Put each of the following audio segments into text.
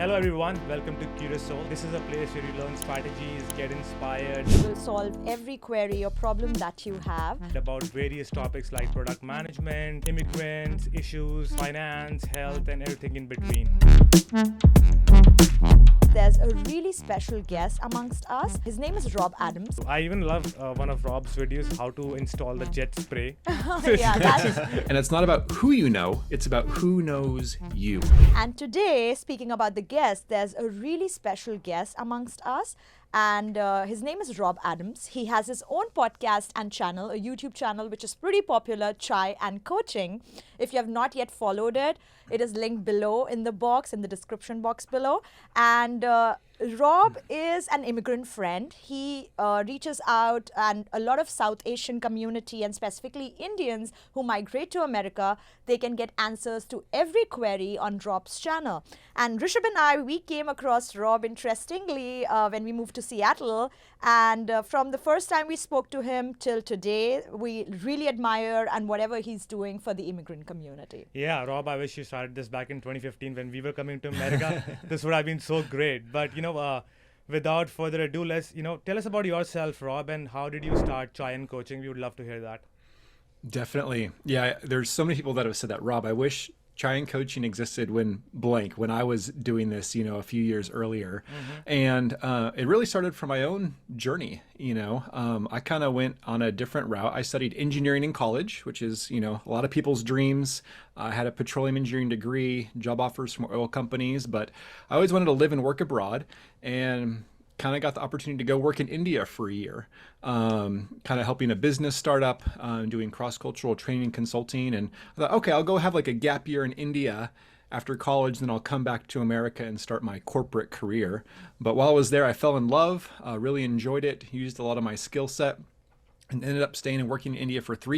Hello everyone, welcome to Curated. This is a place where you learn strategies, get inspired Will solve every query or problem that you have. about various topics like product management, immigrants, issues, finance, health, and everything in between. There's a really special guest amongst us. His name is Rob Adams. I even love one of Rob's videos, how to install the jet spray. Yeah, that's And it's not about who you know, it's about who knows you. And today, speaking about the guest, there's a really special guest amongst us. And his name is Rob Adams. He has his own podcast and channel, a YouTube channel, which is pretty popular, Chai and Coaching. If you have not yet followed it, it is linked below in the box, in the description box below. And Rob is an immigrant friend. He reaches out, and a lot of South Asian community and specifically Indians who migrate to America, they can get answers to every query on Rob's channel. And Rishabh and I, we came across Rob interestingly when we moved to Seattle. And from the first time we spoke to him till today, we really admire and whatever he's doing for the immigrant community. Yeah, Rob, I wish you started this back in 2015 when we were coming to America. This would have been so great. But, without further ado, let's, tell us about yourself, Rob, and how did you start Chai and Coaching? We would love to hear that. Definitely. Yeah, there's so many people that have said that. Rob, I wish Chai and Coaching existed when I was doing this, a few years earlier. And it really started from my own journey. I kind of went on a different route. I studied engineering in college, which is, a lot of people's dreams. I had a petroleum engineering degree, job offers from oil companies, but I always wanted to live and work abroad, and kind of got the opportunity to go work in India for a year, kind of helping a business startup, doing cross-cultural training consulting. And I thought, okay, I'll go have like a gap year in India after college, then I'll come back to America and start my corporate career. But while I was there, I fell in love, really enjoyed it, used a lot of my skill set, and ended up staying and working in India for 8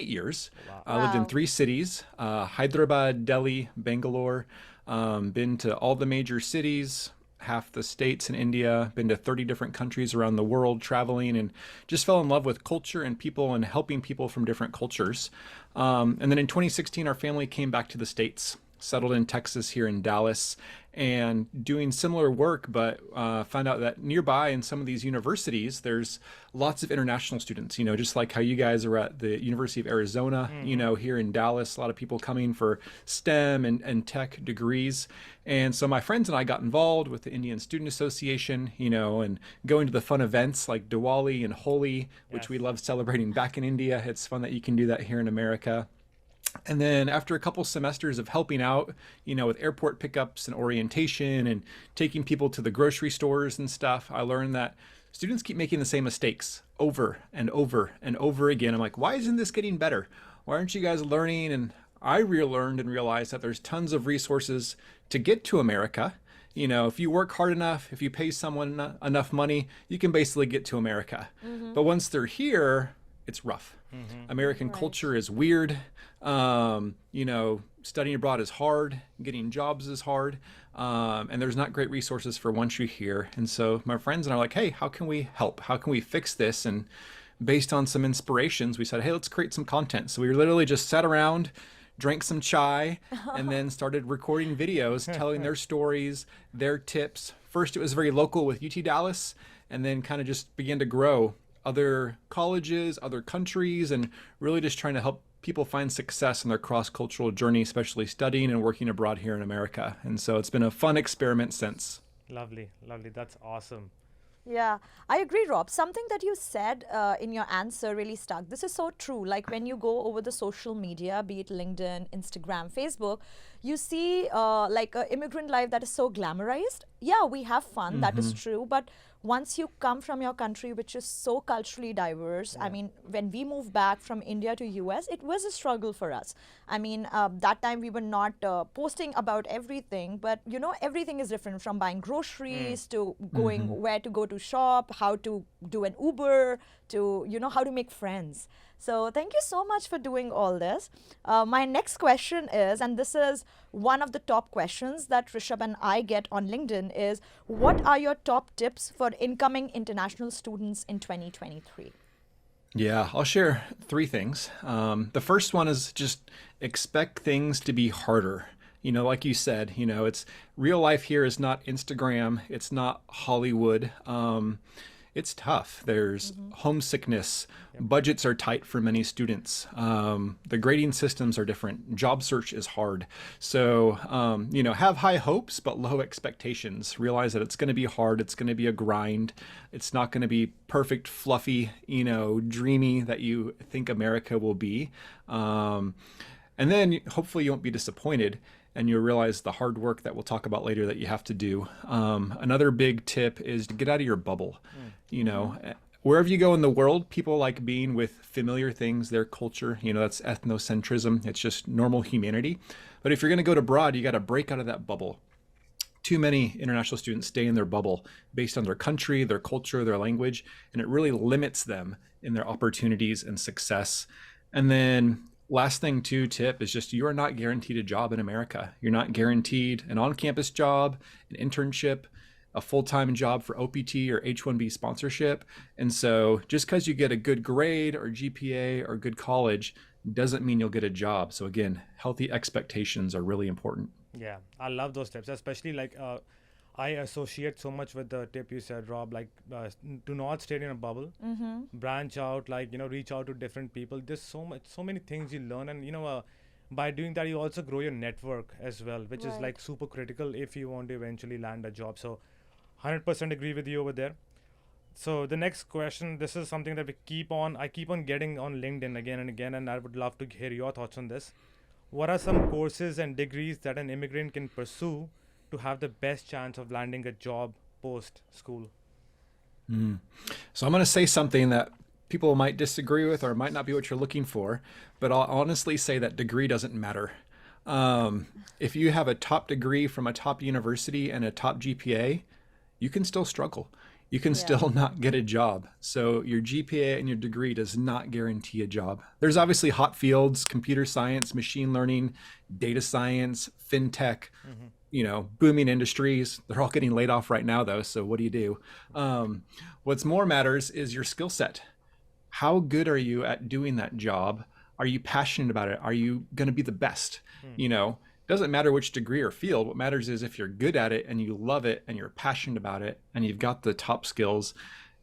years. Wow. I lived in 3 cities, Hyderabad, Delhi, Bangalore, been to all the major cities, half the states in India, been to 30 different countries around the world traveling, and just fell in love with culture and people and helping people from different cultures. And then in 2016, our family came back to the States, settled in Texas here in Dallas, and doing similar work, but found out that nearby in some of these universities, there's lots of international students, just like how you guys are at the University of Arizona, here in Dallas, a lot of people coming for STEM and tech degrees. And so my friends and I got involved with the Indian Student Association, and going to the fun events like Diwali and Holi, which we love celebrating back in India. It's fun that you can do that here in America. And then after a couple semesters of helping out, with airport pickups and orientation and taking people to the grocery stores and stuff, I learned that students keep making the same mistakes over and over and over again. I'm like, why isn't this getting better? Why aren't you guys learning? And I relearned and realized that there's tons of resources to get to America. If you work hard enough, if you pay someone enough money, you can basically get to America. But once they're here, it's rough. American culture is weird. Studying abroad is hard. Getting jobs is hard. And there's not great resources for once you're here. And so my friends and I are like, hey, how can we help? How can we fix this? And based on some inspirations, we said, hey, let's create some content. So we literally just sat around, drank some chai, and then started recording videos, telling their stories, their tips. First, it was very local with UT Dallas, and then kind of just began to grow other colleges, other countries, and really just trying to help people find success in their cross-cultural journey, especially studying and working abroad here in America. And so it's been a fun experiment since. Lovely. That's awesome. Yeah, I agree, Rob. Something that you said in your answer really stuck. This is so true. Like when you go over the social media, be it LinkedIn, Instagram, Facebook, you see like an immigrant life that is so glamorized. Yeah, we have fun. That is true. But once you come from your country, which is so culturally diverse, I mean, when we moved back from India to US, it was a struggle for us. I mean, that time we were not posting about everything, but everything is different, from buying groceries to going where to go to shop, how to do an Uber, to, how to make friends. So thank you so much for doing all this. My next question is, and this is one of the top questions that Rishabh and I get on LinkedIn, is what are your top tips for incoming international students in 2023? Yeah, I'll share 3 things. The first one is just expect things to be harder. Like you said, it's real life here is not Instagram. It's not Hollywood. It's tough. There's homesickness. Budgets are tight for many students. The grading systems are different. Job search is hard. So, have high hopes, but low expectations. Realize that it's going to be hard. It's going to be a grind. It's not going to be perfect, fluffy, dreamy that you think America will be. And then hopefully you won't be disappointed and you'll realize the hard work that we'll talk about later that you have to do. Another big tip is to get out of your bubble. Wherever you go in the world, people like being with familiar things, their culture, that's ethnocentrism. It's just normal humanity. But if you're going to go abroad, you got to break out of that bubble. Too many international students stay in their bubble based on their country, their culture, their language, and it really limits them in their opportunities and success. And then last thing tip is just you are not guaranteed a job in America. You're not guaranteed an on-campus job, an internship, a full-time job for OPT or H-1B sponsorship. And so just because you get a good grade or GPA or good college doesn't mean you'll get a job. So again, healthy expectations are really important. Yeah, I love those tips, especially I associate so much with the tip you said, Rob, do not stay in a bubble, branch out, reach out to different people. There's so many things you learn. And, by doing that, you also grow your network as well, which is super critical if you want to eventually land a job. So 100% agree with you over there. So the next question, this is something that I keep on getting on LinkedIn again and again, and I would love to hear your thoughts on this. What are some courses and degrees that an immigrant can pursue to have the best chance of landing a job post-school? So I'm going to say something that people might disagree with or might not be what you're looking for, but I'll honestly say that degree doesn't matter. If you have a top degree from a top university and a top GPA, you can still struggle. You can still not get a job. So your GPA and your degree does not guarantee a job. There's obviously hot fields, computer science, machine learning, data science, fintech, booming industries. They're all getting laid off right now though. So what do you do? What's more matters is your skill set. How good are you at doing that job? Are you passionate about it? Are you going to be the best? Doesn't matter which degree or field. What matters is if you're good at it and you love it and you're passionate about it and you've got the top skills.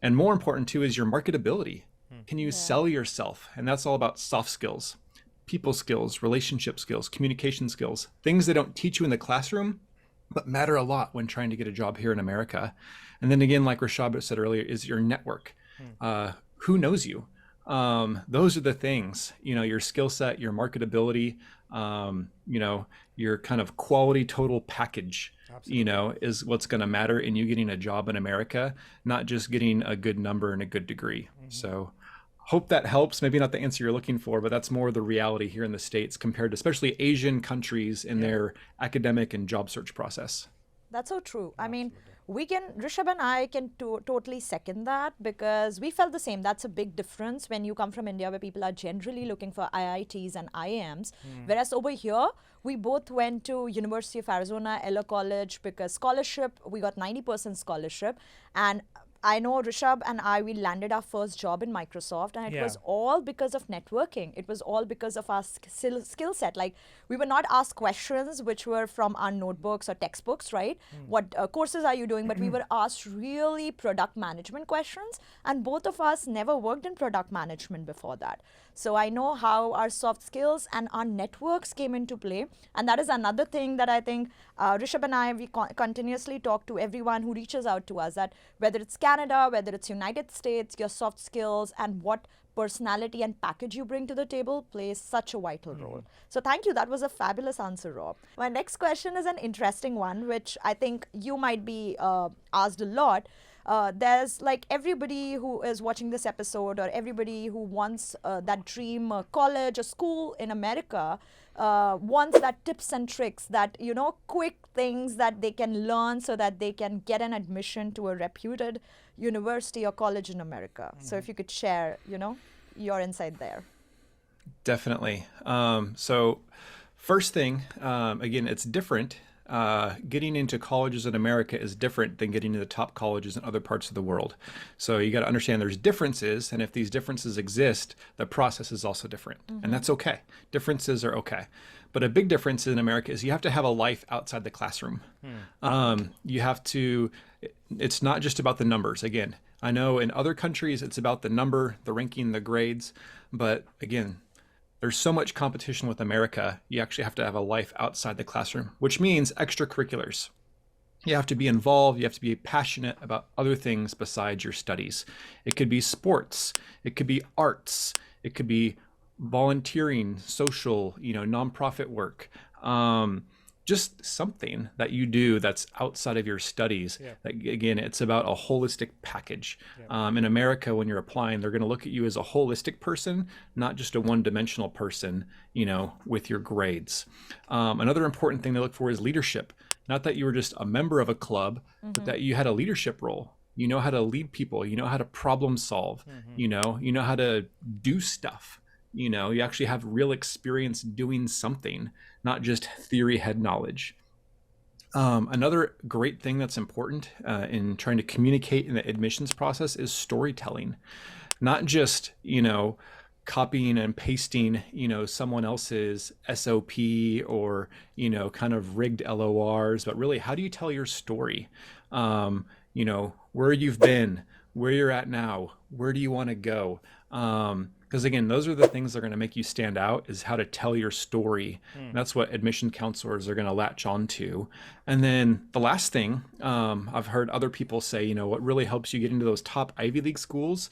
And more important too is your marketability. Can you sell yourself? And that's all about soft skills, people skills, relationship skills, communication skills, things they don't teach you in the classroom, but matter a lot when trying to get a job here in America. And then again, like Rashad said earlier, is your network. Who knows you? Those are the things, your skill set, your marketability, your kind of quality total package, is what's going to matter in you getting a job in America, not just getting a good number and a good degree. So hope that helps. Maybe not the answer you're looking for, but that's more the reality here in the States compared to especially Asian countries in their academic and job search process. That's so true. I mean, Rishabh and I can totally second that because we felt the same. That's a big difference when you come from India where people are generally looking for IITs and IIMs. Whereas over here, we both went to University of Arizona, Eller College because scholarship, we got 90% scholarship. And I know Rishabh and I, we landed our first job in Microsoft and it was all because of networking. It was all because of our skill set. Like we were not asked questions which were from our notebooks or textbooks, right? What courses are you doing? But we were asked really product management questions and both of us never worked in product management before that. So I know how our soft skills and our networks came into play. And that is another thing that I think Rishabh and I, we continuously talk to everyone who reaches out to us that whether it's Canada, whether it's United States, your soft skills and what personality and package you bring to the table plays such a vital role. So thank you. That was a fabulous answer, Rob. My next question is an interesting one, which I think you might be asked a lot. There's like everybody who is watching this episode or everybody who wants that dream college or school in America wants that tips and tricks, that, quick things that they can learn so that they can get an admission to a reputed university or college in America. So if you could share, your insight there. Definitely. So first thing, again, it's different getting into colleges in America is different than getting into the top colleges in other parts of the world. So you got to understand there's differences, and if these differences exist, the process is also different, and that's okay. Differences are okay. But a big difference in America is you have to have a life outside the classroom. You have to, it's not just about the numbers. Again, I know in other countries it's about the number, the ranking, the grades, but again, there's so much competition with America, you actually have to have a life outside the classroom, which means extracurriculars. You have to be involved, you have to be passionate about other things besides your studies. It could be sports, it could be arts, it could be volunteering, social, nonprofit work. Just something that you do that's outside of your studies. Yeah. That, again, it's about a holistic package. In America, when you're applying, they're going to look at you as a holistic person, not just a one-dimensional person, with your grades. Another important thing they look for is leadership. Not that you were just a member of a club, but that you had a leadership role. You know how to lead people. You know how to problem solve. You know how to do stuff. You actually have real experience doing something, not just theory head knowledge. Another great thing that's important in trying to communicate in the admissions process is storytelling, not just, copying and pasting, someone else's SOP or, kind of rigged LORs, but really, how do you tell your story? Where you've been, where you're at now, where do you want to go? Because again, those are the things that are going to make you stand out, is how to tell your story. That's what admission counselors are going to latch on to. And then the last thing, I've heard other people say, what really helps you get into those top Ivy League schools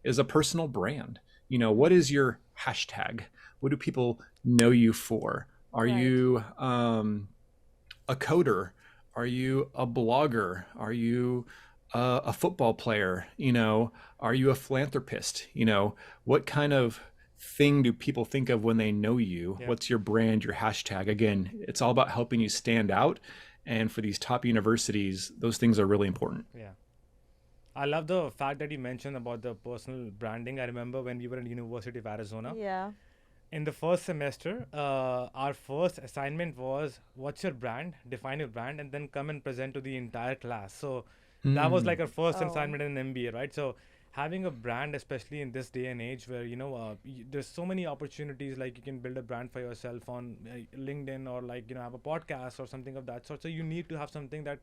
is a personal brand. What is your hashtag? What do people know you for? Are you a coder? Are you a blogger? Are you a football player? Are you a philanthropist? What kind of thing do people think of when they know you? Yeah. What's your brand, your hashtag? Again, it's all about helping you stand out. And for these top universities, those things are really important. Yeah. I love the fact that you mentioned about the personal branding. I remember when we were in University of Arizona. Yeah. In the first semester, our first assignment was, what's your brand? Define your brand, and then come and present to the entire class. So that was like our first assignment in an MBA, right? So having a brand, especially in this day and age where, there's so many opportunities, like you can build a brand for yourself on LinkedIn, or have a podcast or something of that sort. So you need to have something that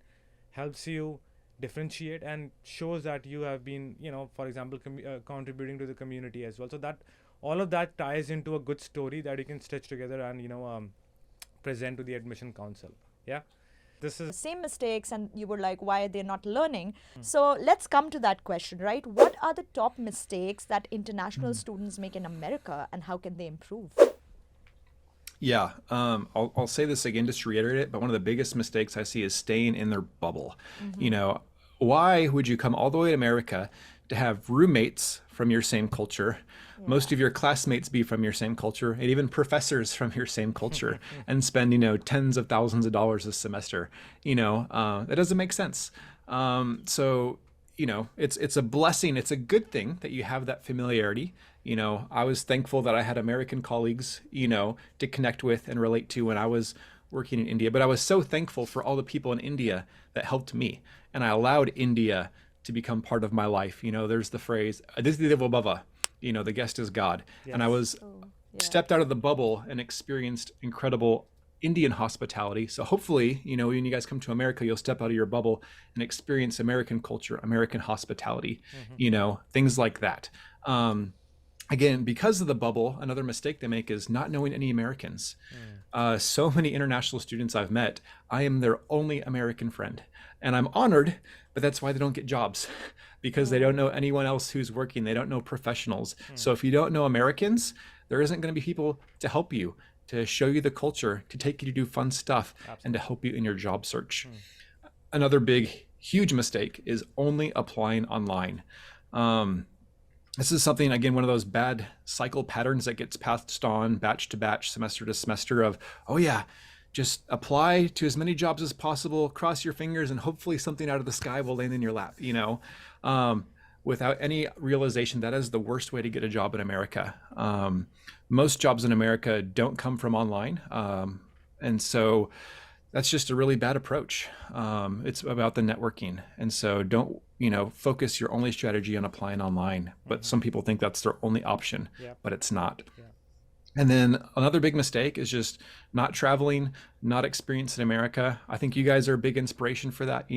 helps you differentiate and shows that you have been, for example, contributing to the community as well. So that all of that ties into a good story that you can stitch together and, present to the admission council. Yeah. This is Same mistakes, and you were like, why are they not learning? So let's come to that question, right? What are the top mistakes that international students make in America, and how can they improve? Yeah, I'll say this again just to reiterate it, but one of the biggest mistakes I see is staying in their bubble. Why would you come all the way to America to have roommates from your same culture, most of your classmates be from your same culture, and even professors from your same culture, and spend, tens of thousands of dollars a semester? That doesn't make sense. So, it's a blessing. It's a good thing that you have that familiarity. I was thankful that I had American colleagues, to connect with and relate to when I was working in India. But I was so thankful for all the people in India that helped me. And I allowed India to become part of my life. There's the phrase, Aditi Devo Bhava, the guest is God. Yes. And I was stepped out of the bubble and experienced incredible Indian hospitality. So hopefully, when you guys come to America, you'll step out of your bubble and experience American culture, American hospitality, things like that. Again, because of the bubble, another mistake they make is not knowing any Americans. So many international students I've met, I am their only American friend. And I'm honored, but that's why they don't get jobs, because they don't know anyone else who's working. They don't know professionals. So if you don't know Americans, there isn't going to be people to help you, to show you the culture, to take you to do fun stuff, and to help you in your job search. Another big, huge mistake is only applying online. This is something, again, one of those bad cycle patterns that gets passed on batch to batch, semester to semester of, oh yeah, just apply to as many jobs as possible, cross your fingers, and hopefully something out of the sky will land in your lap, without any realization that is the worst way to get a job in America. Most jobs in America don't come from online. And so That's just a really bad approach. It's about the networking. And so don't, focus your only strategy on applying online. But some people think that's their only option, Yeah. but it's not. Yeah. And then another big mistake is just not traveling, not experiencing America. I think you guys are a big inspiration for that,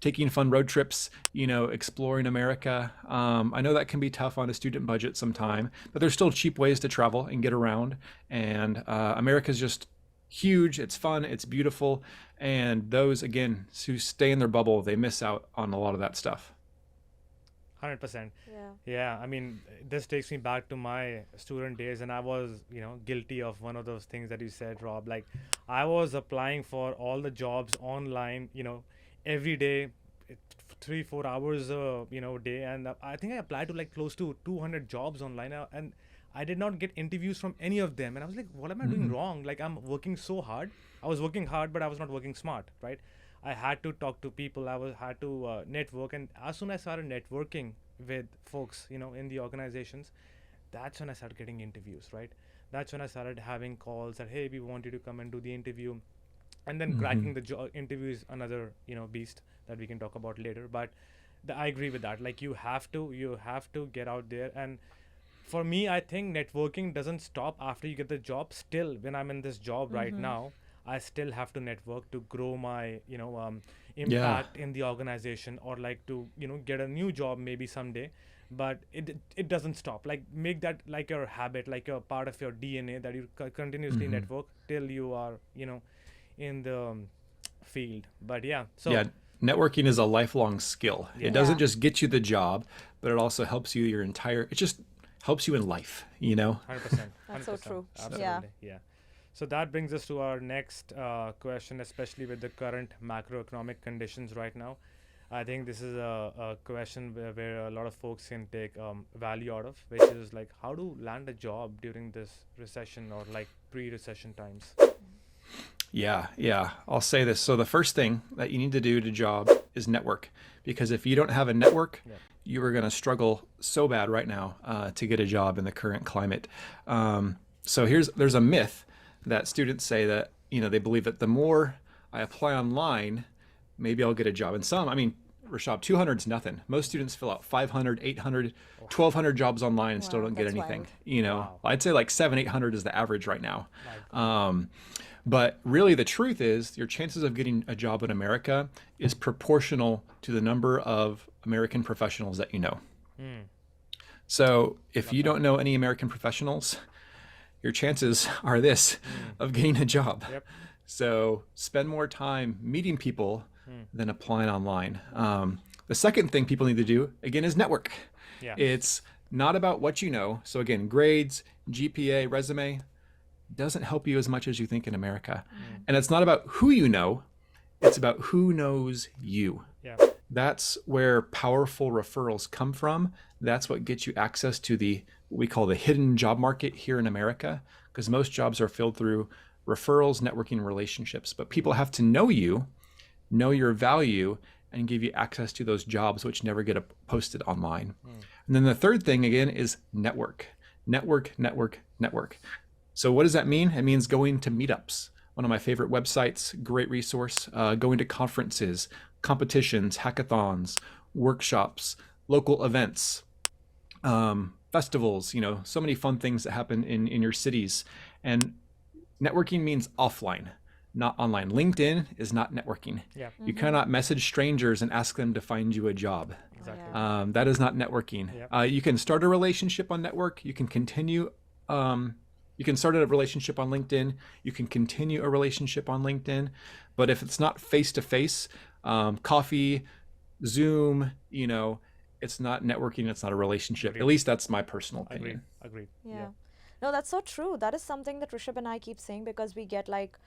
taking fun road trips, exploring America. I know that can be tough on a student budget sometime, but there's still cheap ways to travel and get around. And America's just huge. It's fun. It's beautiful. And those, again, who stay in their bubble, they miss out on a lot of that stuff. 100%. Yeah. Yeah, I mean, this takes me back to my student days, and I was, guilty of one of those things that you said, Rob. Like, I was applying for all the jobs online, every day, 3-4 hours a day, and I think I applied to like close to 200 jobs online, and I did not get interviews from any of them, and I was like, what am I doing wrong? Like, I'm working so hard. I was working hard, but I was not working smart, right? I had to talk to people. Had to network, and as soon as I started networking with folks, in the organizations, that's when I started getting interviews, right? That's when I started having calls that, hey, we want you to come and do the interview, and then cracking the interview is another, beast that we can talk about later. But I agree with that. Like, you have to get out there. And for me, I think networking doesn't stop after you get the job. Still, when I'm in this job right now, I still have to network to grow my, impact in the organization, or like to, get a new job maybe someday. But it doesn't stop. Like, make that like your habit, like a part of your DNA, that you continuously network till you are, in the field. But yeah, so Yeah, networking is a lifelong skill. It doesn't just get you the job, but it also helps you it just helps you in life, 100%. That's so 100%. true. Absolutely. Yeah. So that brings us to our next question, especially with the current macroeconomic conditions right now. I think this is a question where a lot of folks can take value out of, which is like, how to land a job during this recession, or like pre-recession times. Yeah. I'll say this. So the first thing that you need to do to job is network, because if you don't have a network, you are going to struggle so bad right now to get a job in the current climate. So there's a myth that students say that, they believe that the more I apply online, maybe I'll get a job. And Rashab, 200 is nothing. Most students fill out 500, 800, 1,200 jobs online and still don't get that's anything. wild. I'd say like 700-800 is the average right now. But really the truth is your chances of getting a job in America is proportional to the number of American professionals that you know. So if you don't know any American professionals, your chances are of getting a job. Yep. So spend more time meeting people than applying online. The second thing people need to do, again, is network. Yeah. It's not about what you know. So again, grades, GPA, resume doesn't help you as much as you think in America. And it's not about who you know, it's about who knows you. Yeah. That's where powerful referrals come from. That's what gets you access to what we call the hidden job market here in America, because most jobs are filled through referrals, networking, relationships. But people have to know you, know your value, and give you access to those jobs which never get posted online. And then the third thing, again, is network. So what does that mean? It means going to meetups. One of my favorite websites, great resource, going to conferences, competitions, hackathons, workshops, local events, festivals, so many fun things that happen in your cities. And networking means offline, not online. LinkedIn is not networking. Yeah. You cannot message strangers and ask them to find you a job. Exactly. That is not networking. Yep. You can start a relationship on network. You can continue. You can start a relationship on LinkedIn. You can continue a relationship on LinkedIn. But if it's not face-to-face, coffee, Zoom, it's not networking. It's not a relationship. Agreed. At least that's my personal opinion. Agreed. Yeah. No, that's so true. That is something that Rishabh and I keep saying, because we get like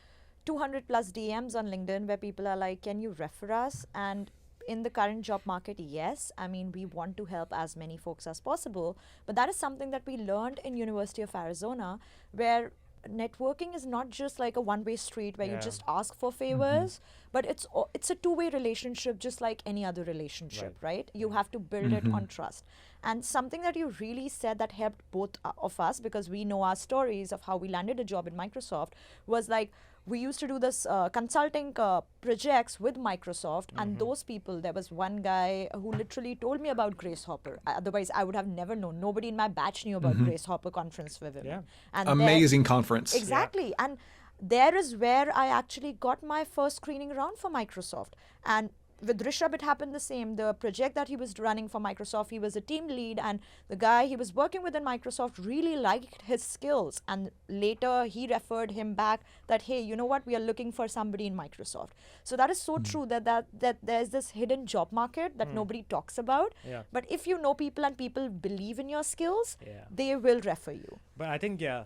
200 plus DMs on LinkedIn where people are like, can you refer us? And in the current job market, yes, we want to help as many folks as possible. But that is something that we learned in University of Arizona, where networking is not just like a one-way street where you just ask for favors, but it's a two-way relationship, just like any other relationship, right? You have to build it on trust. And something that you really said that helped both of us, because we know our stories of how we landed a job in Microsoft, was like, we used to do this consulting projects with Microsoft, and those people, there was one guy who literally told me about Grace Hopper. Otherwise, I would have never known. Nobody in my batch knew about Grace Hopper Conference for Women. Yeah. And there- Amazing conference. Exactly. And there is where I actually got my first screening round for Microsoft. And with Rishabh, it happened the same. The project that he was running for Microsoft, he was a team lead, and the guy he was working with in Microsoft really liked his skills. And later he referred him back that, hey, you know what, we are looking for somebody in Microsoft. So that is so true that there's this hidden job market that nobody talks about. Yeah. But if you know people and people believe in your skills, Yeah. they will refer you. But I think, yeah,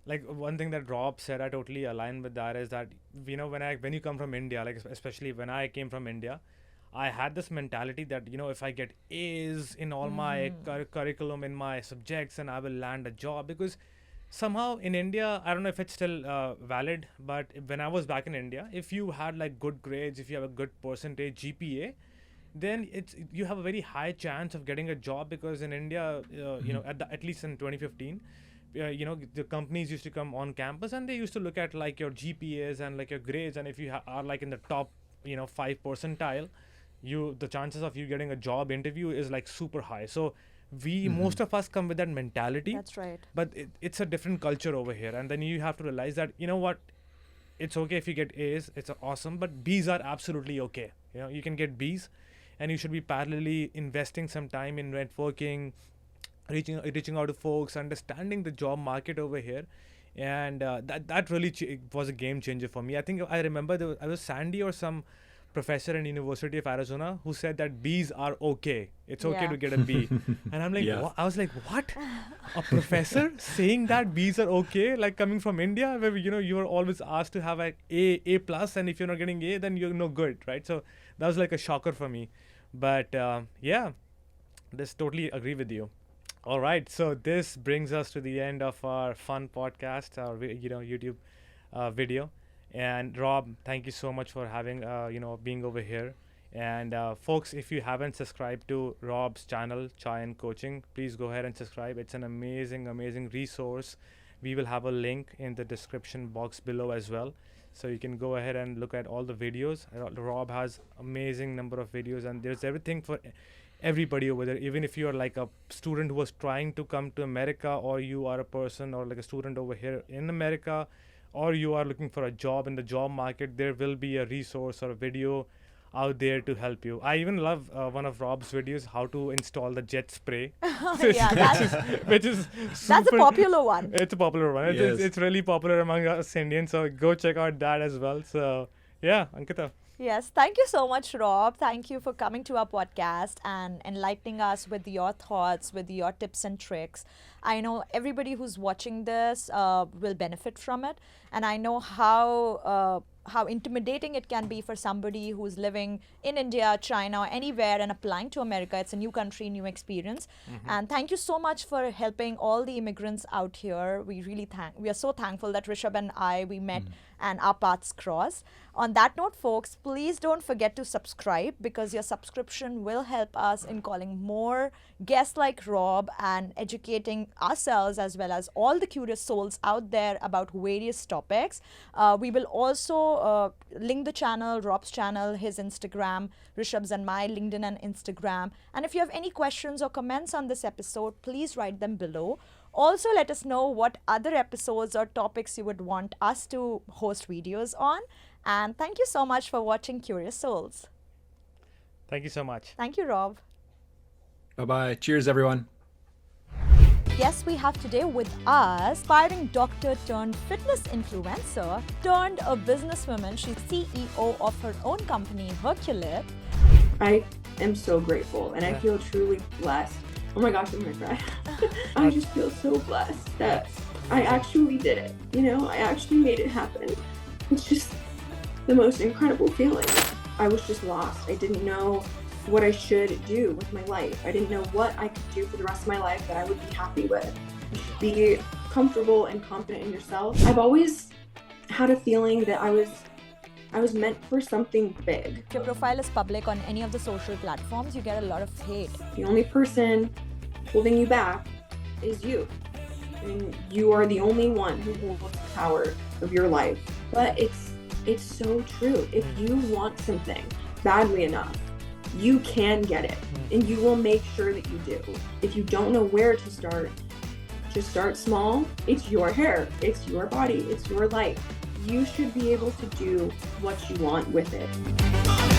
like one thing that Rob said, I totally align with that, is that, you know, when you come from India, like especially when I came from India, I had this mentality that, you know, if I get A's in all my curriculum, in my subjects, and I will land a job. Because somehow in India, I don't know if it's still valid, but when I was back in India, if you had like good grades, if you have a good percentage GPA, then you have a very high chance of getting a job. Because in India, you know, at least in 2015, you know, the companies used to come on campus and they used to look at like your GPAs and like your grades, and if you are like in the top, you know, 5 percentile, the chances of you getting a job interview is like super high. So most of us come with that mentality. That's right. But it's a different culture over here, and then you have to realize that, you know what, it's okay if you get A's, it's awesome, but B's are absolutely okay. You know, you can get B's, and you should be parallelly investing some time in networking, reaching out to folks, understanding the job market over here. And that really was a game changer for me. I think I remember I was Sandy or some professor in University of Arizona who said that B's are okay. It's okay Yeah. to get a B. And I'm like, Yeah. I was like, what? A professor saying that B's are okay? Like coming from India, where, you know, you are always asked to have a A plus, and if you're not getting A, then you're no good, right? So that was like a shocker for me. But yeah, this totally agree with you. All right, so this brings us to the end of our fun podcast, our YouTube video. And Rob, thank you so much for having being over here. And folks, if you haven't subscribed to Rob's channel, Chai and Coaching, please go ahead and subscribe. It's an amazing resource. We will have a link in the description box below as well, so you can go ahead and look at all the videos. Rob has amazing number of videos, and there's everything for everybody over there. Even if you are like a student who was trying to come to America, or you are a person or like a student over here in America, or you are looking for a job in the job market, there will be a resource or a video out there to help you. I even love one of Rob's videos, how to install the jet spray. Yeah, which is that's a super- popular one. It's a popular one. Yes. It's really popular among us Indians, so go check out that as well. So yeah, Ankita. Yes, thank you so much, Rob. Thank you for coming to our podcast and enlightening us with your thoughts, with your tips and tricks. I know everybody who's watching this will benefit from it, and I know how intimidating it can be for somebody who's living in India, China, or anywhere and applying to America. It's a new country, new experience. And thank you so much for helping all the immigrants out here. We are so thankful that Rishabh and we met and our paths crossed. On that note, folks, please don't forget to subscribe, because your subscription will help us in calling more guests like Rob and educating ourselves as well as all the curious souls out there about various topics. We will also link the channel, Rob's channel, his Instagram, Rishabh's and my LinkedIn and Instagram. And if you have any questions or comments on this episode, please write them below. Also, let us know what other episodes or topics you would want us to host videos on. And thank you so much for watching Curious Souls. Thank you so much. Thank you, Rob. Bye-bye. Cheers, everyone. Guest we have today with us, aspiring doctor turned fitness influencer turned a businesswoman. She's CEO of her own company, Curated. I am so grateful, and I feel truly blessed. Oh my gosh, I'm gonna cry. I just feel so blessed that I actually did it. You know, I actually made it happen. It's just the most incredible feeling. I was just lost. I didn't know what I should do with my life. I didn't know what I could do for the rest of my life that I would be happy with. You should be comfortable and confident in yourself. I've always had a feeling that I was meant for something big. If your profile is public on any of the social platforms, you get a lot of hate. The only person holding you back is you. I mean, you are the only one who holds the power of your life. But it's so true. If you want something badly enough, you can get it, and you will make sure that you do. If you don't know where to start, just start small. It's your hair, it's your body, it's your life. You should be able to do what you want with it.